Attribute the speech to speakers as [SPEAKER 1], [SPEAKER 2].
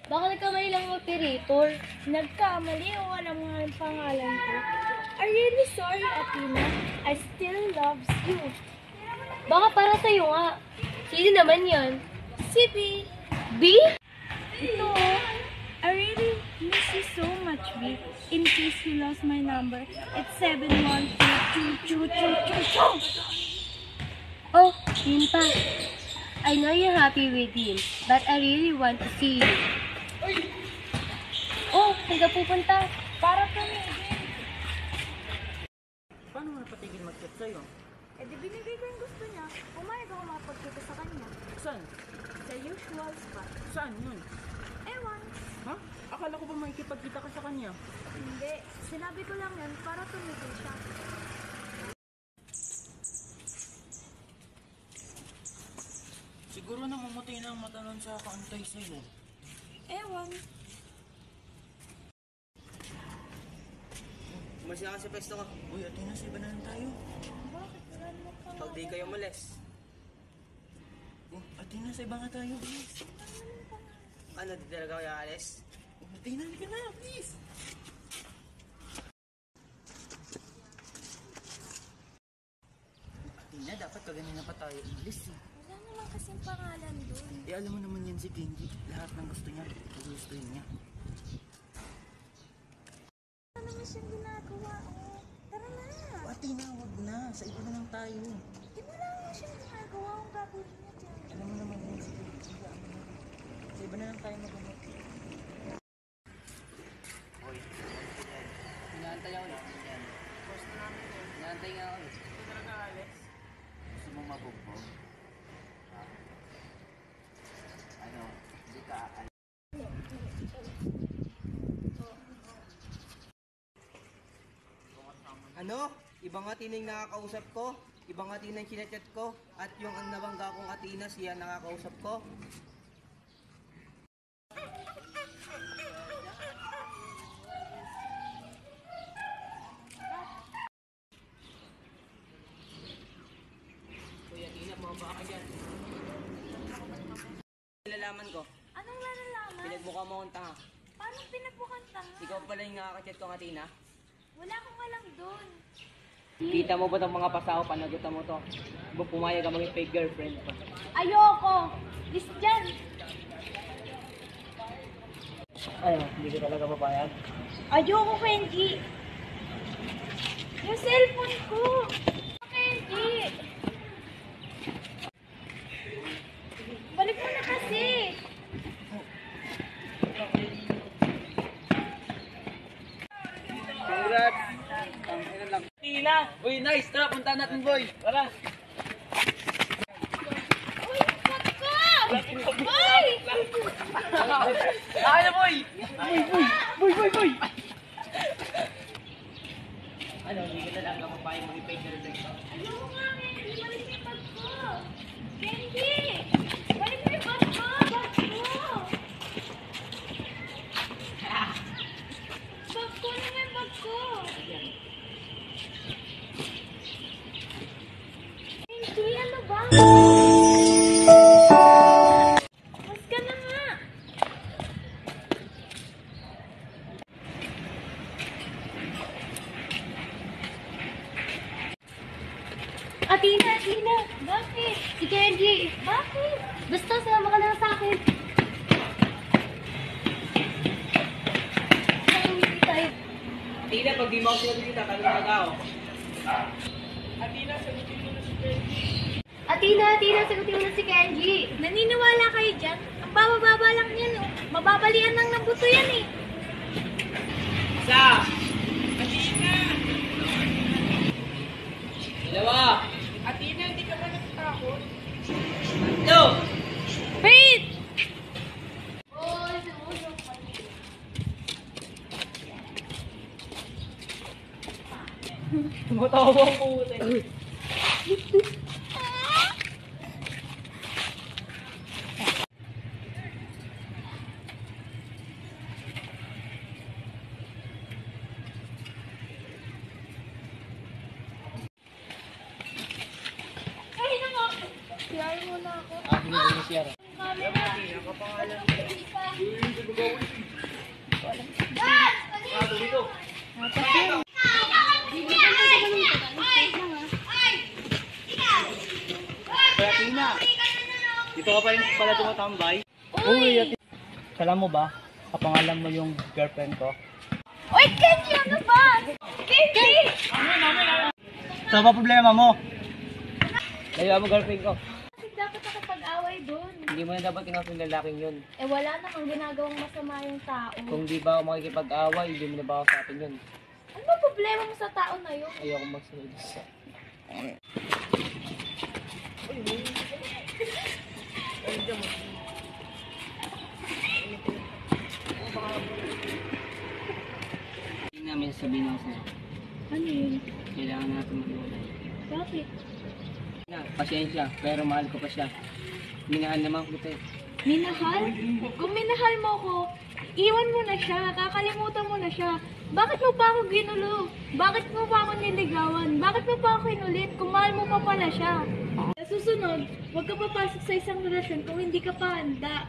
[SPEAKER 1] Baka nagkamali lang ang operator.
[SPEAKER 2] Nagkamali o alam mo nga ang pangalan ko. I'm really sorry, Athena. I still loves you.
[SPEAKER 1] Baka para sa'yo nga. Sino naman yan?
[SPEAKER 2] Si B.
[SPEAKER 1] B?
[SPEAKER 2] Ito, I really miss you so much, B. In case you lost my number, it's 7122222.
[SPEAKER 1] Oh, yun pa. I know you're happy with him, but I really want to see you. Oh, saan ka pupunta?
[SPEAKER 2] Para kami,
[SPEAKER 3] Paano mo napatigil mag-chat sa'yo?
[SPEAKER 2] eh di binigay ko yung gusto niya. Pumayag ako makapagkita sa kanya.
[SPEAKER 3] Saan?
[SPEAKER 2] Sa usual spot.
[SPEAKER 3] Saan yun?
[SPEAKER 2] Ewan.
[SPEAKER 3] Ha? Akala ko ba makikipagkita ka sa kanya?
[SPEAKER 2] Hindi. Sinabi ko lang yan para tumigil siya.
[SPEAKER 3] Siguro namumutay na ang mata nun sa kaantay sa'yo.
[SPEAKER 2] Ewan.
[SPEAKER 4] Umalis na kasi pwesto ko.
[SPEAKER 3] Uy, Athena, sa iba na lang tayo.
[SPEAKER 2] Bakit? Wala naman ka.
[SPEAKER 4] Pag di kayo umalis.
[SPEAKER 3] Oh, Athena, sa iba nga tayo, please.
[SPEAKER 4] Ano, di talaga kayo aalis?
[SPEAKER 3] Oh, Athena, halika na, please. Athena, dapat kaganina pa tayo umalis eh.
[SPEAKER 2] Wala naman kasing pangalan doon.
[SPEAKER 3] Eh, alam mo naman yan si Kenji. Lahat ng gusto niya, gustuhin niya.
[SPEAKER 2] Ano naman siyang ginagawa? Oh, tara na.
[SPEAKER 3] Oh, Athena, wag na. Sa iba na lang tayo.
[SPEAKER 2] Di ba lang naman siyang ginagawa? Ang gagawin niya dyan.
[SPEAKER 3] Alam mo naman yan si Kenji. Sa iba na lang tayo mag-umot.
[SPEAKER 4] Hoy, inaantay ako ulit. Inaantay nga ako ulit.
[SPEAKER 3] Ito talaga, Alex. Gusto mo mabugbog?
[SPEAKER 4] Ano, hindi ka aalis. Ano? Ibang Athena yung nakakausap ko? Ibang Athena yung chinachat ko? At yung ang nabangga kong Athena siya nakakausap ko? Kuya Athena, bumaba ka dyan. Nalalaman ko,
[SPEAKER 2] Anong lalalaman?
[SPEAKER 4] pinagmukha mo akong tanga.
[SPEAKER 2] Paano pinagbukan tanga?
[SPEAKER 4] Ikaw pala yung nakakachat kong Athena?
[SPEAKER 2] Wala akong alam doon.
[SPEAKER 4] Kita mo ba itong mga pasao? Panagutan mo to. Pumayag ka maging fake girlfriend ko.
[SPEAKER 2] Ayoko! Is dyan!
[SPEAKER 4] Ano, hindi ko talaga papayag.
[SPEAKER 2] Ayoko, Kenji! Yung cellphone ko! Kenji! Balik mo na kasi!
[SPEAKER 4] Congrats! Tangina lang. Tila! Uy, nice! Tara, punta natin, boy! Tara!
[SPEAKER 2] Uy! Ba't ko! Uy!
[SPEAKER 4] Ano, boy! Boy! Ano, hindi ko talaga papayag maging fake girlfriend ko.
[SPEAKER 2] Ayoko nga, Kenji! Balik mo yung bag ko! Kenji! Balik mo yung bag ko! Bag ko! Bag ko! Ano mo yung bag ko? Kenji, ano ba? Mas ka na nga!
[SPEAKER 1] Athena!
[SPEAKER 2] Bakit?
[SPEAKER 1] Si Kenji!
[SPEAKER 2] Bakit?
[SPEAKER 1] Basta, sumama ka lang sa akin.
[SPEAKER 2] Hindi tayo.
[SPEAKER 4] Tila, pag di mo ako sinagkita, talaga ako.
[SPEAKER 1] Athena! Sagutin mo na si Kenji!
[SPEAKER 2] Naniniwala kayo dyan? Ang bababa lang yan, oh. Mababalian lang ng buto yan, eh.
[SPEAKER 4] Isa! Dalawa!
[SPEAKER 3] Athena, hindi ka ba natatakot?
[SPEAKER 4] Tatlo!
[SPEAKER 2] Wait!
[SPEAKER 1] Oy, sumusok ka.
[SPEAKER 4] Tumatawa ang puti.
[SPEAKER 2] Ay, na nga! Siyari mo na ako.
[SPEAKER 4] Ah, hindi siya.
[SPEAKER 2] Ang Dami na.
[SPEAKER 4] Kaya Tina, dito ka pa rin pala tumatambay?
[SPEAKER 2] Uy!
[SPEAKER 4] Alam mo ba, kapangalan mo yung girlfriend ko?
[SPEAKER 2] Uy, Kenji! Ano ba? Kenji!
[SPEAKER 4] So, apa problema mo? Layuan mo girlfriend ko.
[SPEAKER 2] Kasi dapat nakapag-away dun.
[SPEAKER 4] Hindi mo na dapat kinapin lalaking yun.
[SPEAKER 2] Eh wala namang ginagawang masama yung tao.
[SPEAKER 4] Kung di ba ako makikipag-away, hindi mo na ba ako sa atin yun?
[SPEAKER 2] Ano ba problema mo sa tao na yun?
[SPEAKER 4] Ayoko magsunod sa... Hindi namin sabihin ako sa'yo.
[SPEAKER 2] Ano yun?
[SPEAKER 4] Kailangan natin mag-iwalay.
[SPEAKER 2] Bakit?
[SPEAKER 4] Na, pasensya, pero mahal ko pa siya. Minahal naman kita eh.
[SPEAKER 2] Minahal? Kung minahal mo ko, iwan mo na siya, kakalimutan mo na siya. Bakit mo pa ako ginulo? Bakit mo pa ako niligawan? Bakit mo pa ako inulit kung mahal mo pa pala siya? Sa susunod, huwag ka papasok sa isang relasyon kung hindi ka pa handa.